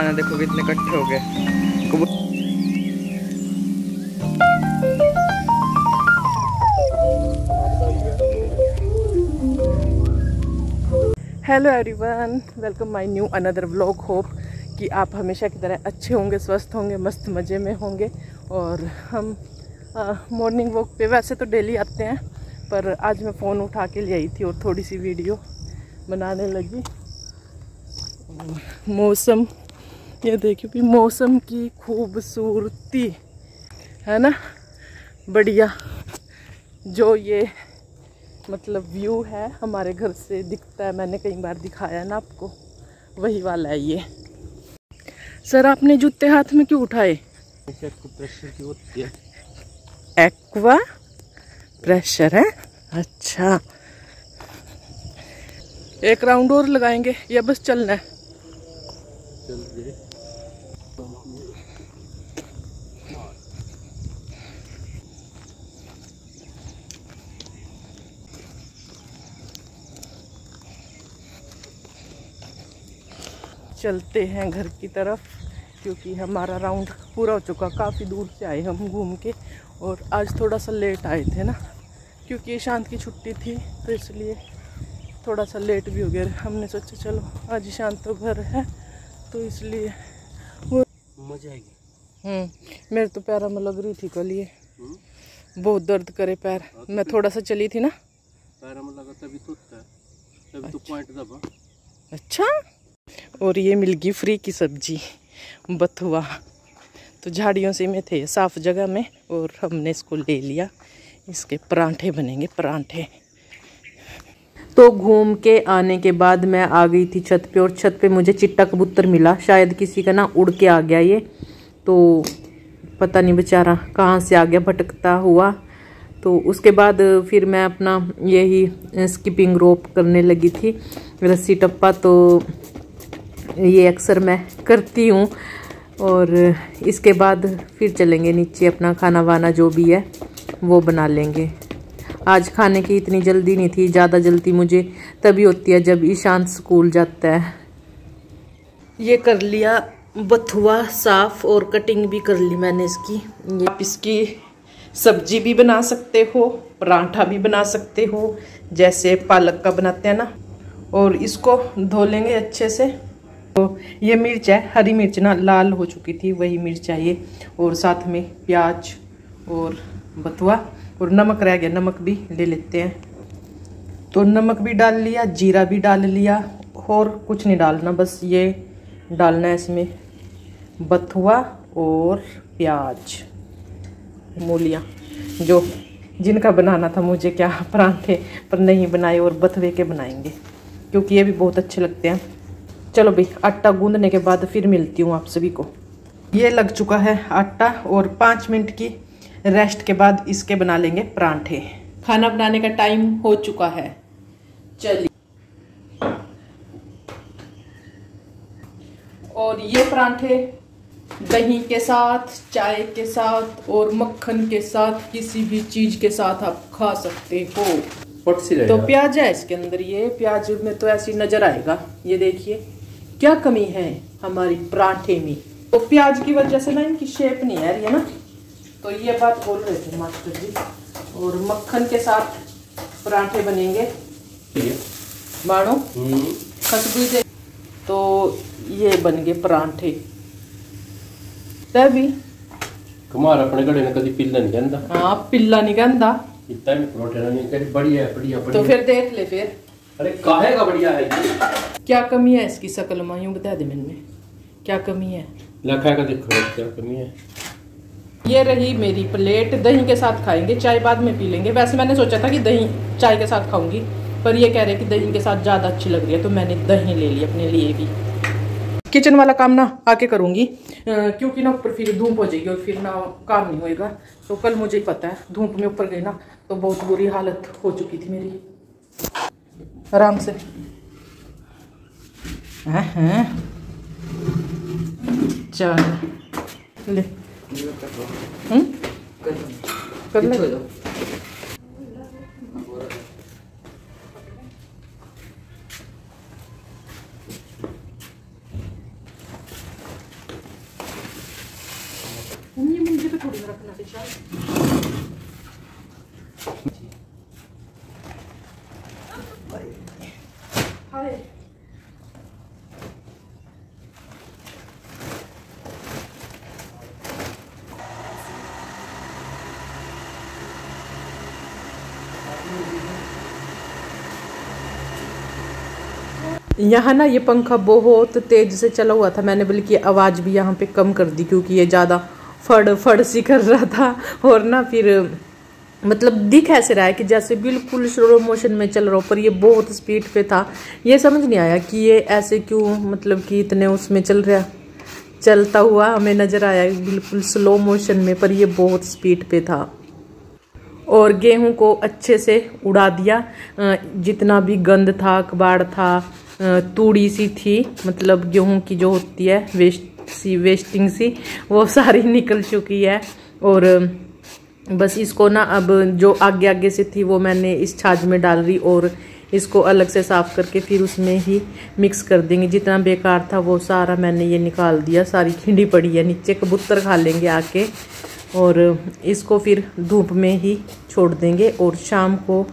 दाने देखो कितने इकट्ठे हो गए। Hello everyone, welcome my new another vlog. Hope कि आप हमेशा की तरह अच्छे होंगे, स्वस्थ होंगे, मस्त मज़े में होंगे। और हम मॉर्निंग वॉक पे वैसे तो डेली आते हैं, पर आज मैं फ़ोन उठा के ले आई थी और थोड़ी सी वीडियो बनाने लगी। मौसम ये देखिए भी, मौसम की खूबसूरती है ना, बढ़िया। जो ये मतलब व्यू है हमारे घर से दिखता है, मैंने कई बार दिखाया ना आपको, वही वाला है ये। सर आपने जूते हाथ में क्यों उठाए? प्रेशर की होती है। एक्वा प्रेशर है, अच्छा। एक राउंड और लगाएंगे या बस चलना है? चलते हैं घर की तरफ, क्योंकि हमारा राउंड पूरा हो चुका। काफ़ी दूर से आए हम घूम के, और आज थोड़ा सा लेट आए थे ना, क्योंकि ईशांत की छुट्टी थी, तो इसलिए थोड़ा सा लेट भी हो गया। हमने सोचा चलो आज ईशांत तो घर है, तो इसलिए वो मजा आएगी। मेरे तो पैरों में लग रही थी कल, ये बहुत दर्द करे पैर। मैं थोड़ा सा चली थी ना, पैरों में लगा तभी तो होता है, तभी तो पॉइंट दबा। अच्छा। और ये मिल गई फ्री की सब्जी, बथुआ। तो झाड़ियों से में थे साफ जगह में, और हमने इसको ले लिया। इसके परांठे बनेंगे, परांठे। तो घूम के आने के बाद मैं आ गई थी छत पे, और छत पे मुझे चिट्टा कबूतर मिला। शायद किसी का ना उड़ के आ गया ये, तो पता नहीं बेचारा कहाँ से आ गया भटकता हुआ। तो उसके बाद फिर मैं अपना यही स्किपिंग रोप करने लगी थी, रस्सी टप्पा। तो ये अक्सर मैं करती हूँ, और इसके बाद फिर चलेंगे नीचे, अपना खाना वाना जो भी है वो बना लेंगे। आज खाने की इतनी जल्दी नहीं थी, ज़्यादा जल्दी मुझे तभी होती है जब ईशांत स्कूल जाता है। ये कर लिया बथुआ साफ, और कटिंग भी कर ली मैंने इसकी। आप इसकी सब्जी भी बना सकते हो, पराठा भी बना सकते हो, जैसे पालक का बनाते हैं ना। और इसको धो लेंगे अच्छे से। तो ये मिर्च है, हरी मिर्च ना लाल हो चुकी थी, वही मिर्च है ये। और साथ में प्याज और बथुआ, और नमक रह गया, नमक भी ले लेते हैं। तो नमक भी डाल लिया, जीरा भी डाल लिया, और कुछ नहीं डालना, बस ये डालना है इसमें बथुआ और प्याज, मूलियाँ। जो जिनका बनाना था मुझे क्या, परांठे पर नहीं बनाए, और बथुए के बनाएंगे, क्योंकि ये भी बहुत अच्छे लगते हैं। चलो भाई, आटा गूंदने के बाद फिर मिलती हूँ आप सभी को। ये लग चुका है आटा, और 5 मिनट की रेस्ट के बाद इसके बना लेंगे परांठे। खाना बनाने का टाइम हो चुका है, चलिए। और ये परांठे दही के साथ, चाय के साथ और मक्खन के साथ, किसी भी चीज के साथ आप खा सकते हो। तो प्याज है इसके अंदर, ये प्याज में तो ऐसी नजर आएगा। ये देखिए क्या कमी है हमारी पराठे में, तो प्याज की वजह से ना इनकी शेप नहीं है ये ना। तो ये बात बोल रहे थे मास्टर जी। और मक्खन के साथ पराठे बनेंगे, मानो खसबूजे। तो ये बन गए पराठे। तभी कमार अपने घड़े ने कभी पिल्ला नहीं कहंदा। हाँ, पिल्ला नहीं कहंदा, इतना भी परोठे नहीं करी। बढ़िया है, बढ़िया बढ़िया। तो फिर देख ले फिर। अरे काहे का बढ़िया है ये? क्या कमी है इसकी शकल में, यूं बता दे मैंने, क्या कमी है? लखा का देखो क्या कमी है। ये रही मेरी प्लेट, दही के साथ खाएंगे, चाय बाद में पी लेंगे। वैसे मैंने सोचा था कि दही चाय के साथ खाऊंगी, पर ये कह रहे कि दही के साथ ज़्यादा अच्छी लग रही है, तो मैंने दही ले ली अपने लिए भी। किचन वाला काम ना आके करूंगी, क्योंकि ना ऊपर फिर धूप हो जाएगी और फिर ना काम नहीं होएगा। तो कल मुझे ही पता है, धूप में ऊपर गई ना तो बहुत बुरी हालत हो चुकी थी मेरी। आराम से। चल ले, कर ले। हाय यहाँ ना ये पंखा बहुत तेज से चला हुआ था, मैंने बल्कि आवाज़ भी यहाँ पे कम कर दी क्योंकि ये ज़्यादा फड़ फड़ सी कर रहा था। और ना फिर मतलब दिख ऐसे रहा है कि जैसे बिल्कुल स्लो मोशन में चल रहा हो, पर ये बहुत स्पीड पे था। ये समझ नहीं आया कि ये ऐसे क्यों, मतलब कि इतने उसमें चल रहा, चलता हुआ हमें नज़र आया बिल्कुल स्लो मोशन में, पर ये बहुत स्पीड पे था। और गेहूं को अच्छे से उड़ा दिया, जितना भी गंद था, कबाड़ था, तूड़ी सी थी, मतलब गेहूं की जो होती है वेस्टिंग सी, वो सारी निकल चुकी है। और बस इसको ना अब जो आगे आगे से थी वो मैंने इस छाछ में डाल रही, और इसको अलग से साफ करके फिर उसमें ही मिक्स कर देंगे। जितना बेकार था वो सारा मैंने ये निकाल दिया, सारी खिंडी पड़ी है नीचे, कबूतर खा लेंगे आके। और इसको फिर धूप में ही छोड़ देंगे और शाम को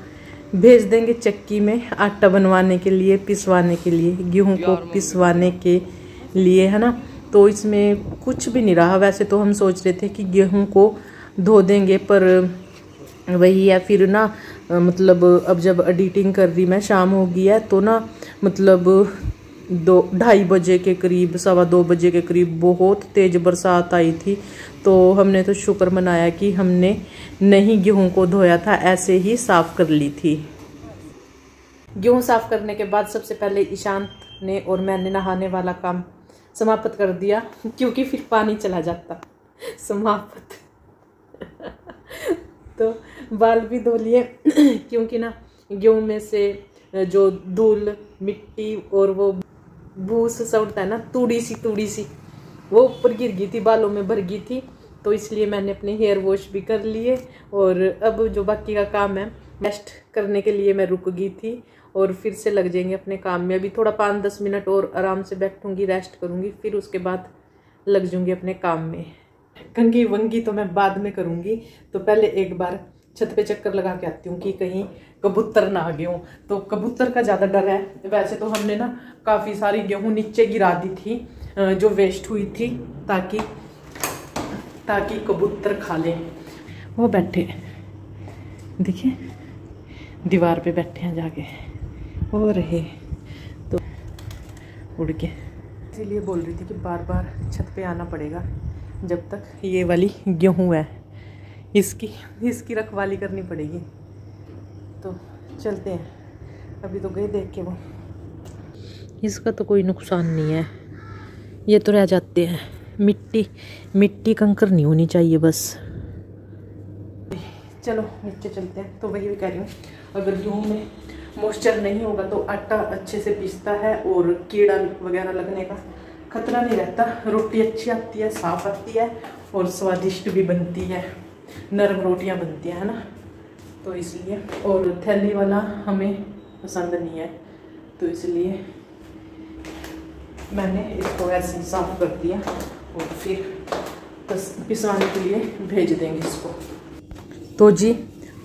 भेज देंगे चक्की में आटा बनवाने के लिए, पिसवाने के लिए, गेहूं को पिसवाने के लिए, है ना। तो इसमें कुछ भी नहीं रहा। वैसे तो हम सोच रहे थे कि गेहूं को धो देंगे, पर वही है फिर ना, मतलब अब जब एडिटिंग कर रही मैं, शाम हो गई है, तो ना मतलब 2-2:30 बजे के करीब, 2:15 बजे के करीब बहुत तेज बरसात आई थी। तो हमने तो शुक्र मनाया कि हमने नहीं गेहूं को धोया था, ऐसे ही साफ कर ली थी। गेहूं साफ करने के बाद सबसे पहले ईशांत ने और मैंने नहाने वाला काम समाप्त कर दिया, क्योंकि फिर पानी चला जाता। समाप्त तो बाल भी धो लिए क्योंकि ना गेहूं में से जो धूल, मिट्टी और वो भूस सा उठता है ना, तूड़ी सी वो ऊपर गिर गई थी, बालों में भर गई थी। तो इसलिए मैंने अपने हेयर वॉश भी कर लिए। और अब जो बाकी का काम है, रेस्ट करने के लिए मैं रुक गई थी, और फिर से लग जाएंगे अपने काम में। अभी थोड़ा 5-10 मिनट और आराम से बैठूंगी, रेस्ट करूंगी, फिर उसके बाद लग जाऊंगी अपने काम में। कंघी वंगी तो मैं बाद में करूंगी, तो पहले एक बार छत पे चक्कर लगा के आती हूँ कि कहीं कबूतर ना आ गए हों। तो कबूतर का ज़्यादा डर है। वैसे तो हमने ना काफ़ी सारी गेहूं नीचे गिरा दी थी जो वेस्ट हुई थी, ताकि कबूतर खा लें। वो बैठे, देखिए दीवार पे बैठे हैं जाके, वो रहे तो उड़ के। इसीलिए बोल रही थी कि बार बार छत पे आना पड़ेगा जब तक ये वाली गेहूं है, इसकी रखवाली करनी पड़ेगी। तो चलते हैं, अभी तो गए देख के वो। इसका तो कोई नुकसान नहीं है, ये तो रह जाते हैं। मिट्टी कंकर नहीं होनी चाहिए बस। चलो नीचे चलते हैं। तो वही कह रही हूँ, अगर गेहूं में मॉइस्चर नहीं होगा तो आटा अच्छे से पिसता है और कीड़ा वगैरह लगने का खतरा नहीं रहता। रोटी अच्छी आती है, साफ आती है और स्वादिष्ट भी बनती है, नरम रोटियां बनती है ना। तो इसलिए, और थैली वाला हमें पसंद नहीं है, तो इसलिए मैंने इसको ऐसे ही साफ कर दिया और फिर पिसवाने के लिए भेज देंगे इसको। तो जी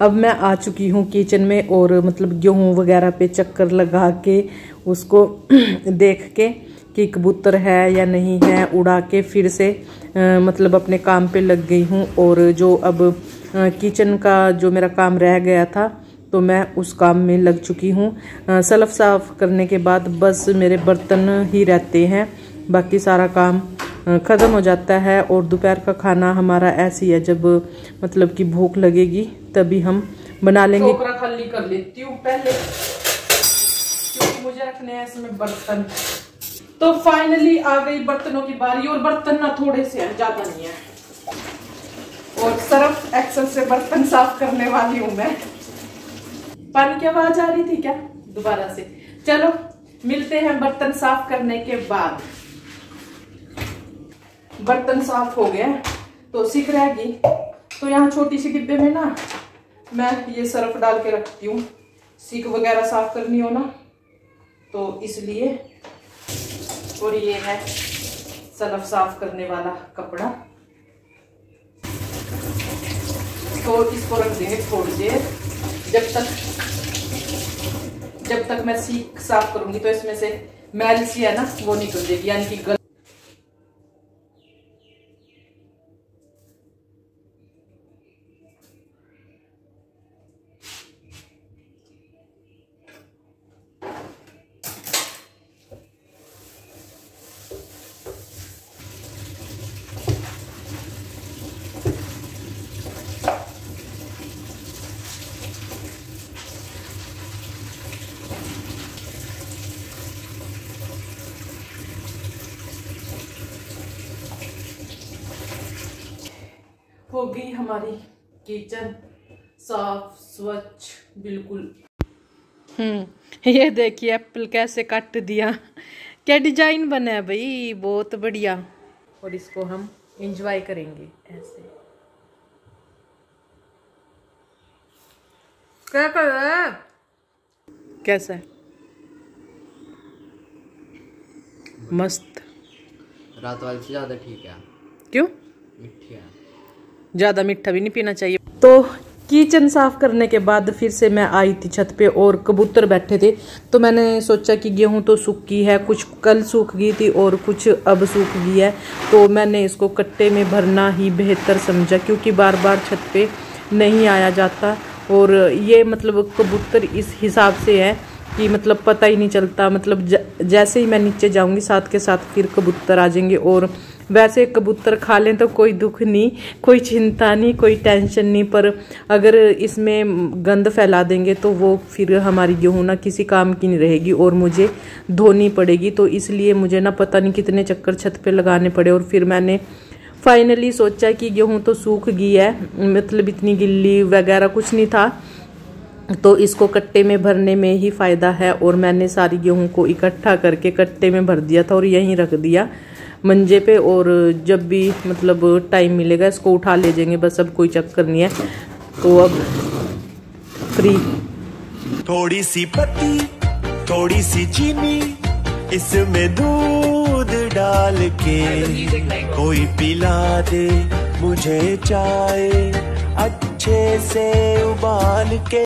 अब मैं आ चुकी हूँ किचन में, और मतलब गेहूँ वगैरह पे चक्कर लगा के उसको देख के कि कबूतर है या नहीं है, उड़ा के फिर से मतलब अपने काम पे लग गई हूँ। और जो अब किचन का जो मेरा काम रह गया था, तो मैं उस काम में लग चुकी हूँ। सल्फ साफ करने के बाद बस मेरे बर्तन ही रहते हैं, बाकी सारा काम ख़त्म हो जाता है। और दोपहर का खाना हमारा ऐसी है, जब मतलब कि भूख लगेगी तभी हम बना लेंगे। टोकरा खाली कर लेती हूँ पहले, क्योंकि मुझे रखने हैं इसमें बर्तन। तो फाइनली आ गई बर्तनों की बारी, और बर्तन ना थोड़े से हैं, ज़्यादा नहीं है। और सर्फ एक्सेल से बर्तन साफ करने वाली हूँ मैं। पानी की आवाज आ रही थी क्या दोबारा से? चलो मिलते हैं बर्तन साफ करने के बाद। बर्तन साफ हो गए, तो सिक रहेगी। तो यहाँ छोटी सी डिब्बे में ना मैं ये सर्फ डाल के रखती हूँ, सिक वगैरह साफ करनी हो ना, तो इसलिए। और ये है सर्फ साफ करने वाला कपड़ा। तो इसको रख देंगे थोड़ी देर, जब तक मैं सीख साफ करूंगी तो इसमें से मैल सी है ना वो निकल जाएगी, यानी कि हो गई हमारी किचन साफ स्वच्छ बिल्कुल। ये देखिए एप्पल कैसे काट दिया, क्या डिजाइन बना है भाई, बहुत बढ़िया। और इसको हम एंजॉय करेंगे ऐसे। क्या कर रहा है? कैसा है? मस्त। रात वाली से ज्यादा ठीक है। क्यों? मीठी है। ज़्यादा मीठा भी नहीं पीना चाहिए। तो किचन साफ करने के बाद फिर से मैं आई थी छत पे और कबूतर बैठे थे, तो मैंने सोचा कि गेहूं तो सूखी है, कुछ कल सूख गई थी और कुछ अब सूख गई है, तो मैंने इसको कट्टे में भरना ही बेहतर समझा, क्योंकि बार बार छत पे नहीं आया जाता। और ये मतलब कबूतर इस हिसाब से है कि मतलब पता ही नहीं चलता, मतलब जैसे ही मैं नीचे जाऊंगी साथ के साथ फिर कबूतर आ जाएंगे। और वैसे कबूतर खा लें तो कोई दुख नहीं, कोई चिंता नहीं, कोई टेंशन नहीं, पर अगर इसमें गंद फैला देंगे तो वो फिर हमारी गेहूं ना किसी काम की नहीं रहेगी और मुझे धोनी पड़ेगी। तो इसलिए मुझे ना पता नहीं कितने चक्कर छत पे लगाने पड़े और फिर मैंने फाइनली सोचा कि गेहूं तो सूख गई है, मतलब इतनी गिल्ली वगैरह कुछ नहीं था, तो इसको कट्टे में भरने में ही फ़ायदा है। और मैंने सारी गेहूं को इकट्ठा करके कट्टे में भर दिया था और यहीं रख दिया मंजे पे, और जब भी मतलब टाइम मिलेगा इसको उठा ले जाएंगे, बस अब कोई चक्कर नहीं है। तो अब फ्री। थोड़ी सी पत्ती थोड़ी सी चीनी इसमें दूध डाल के कोई पिला दे मुझे चाय अच्छे से उबाल के।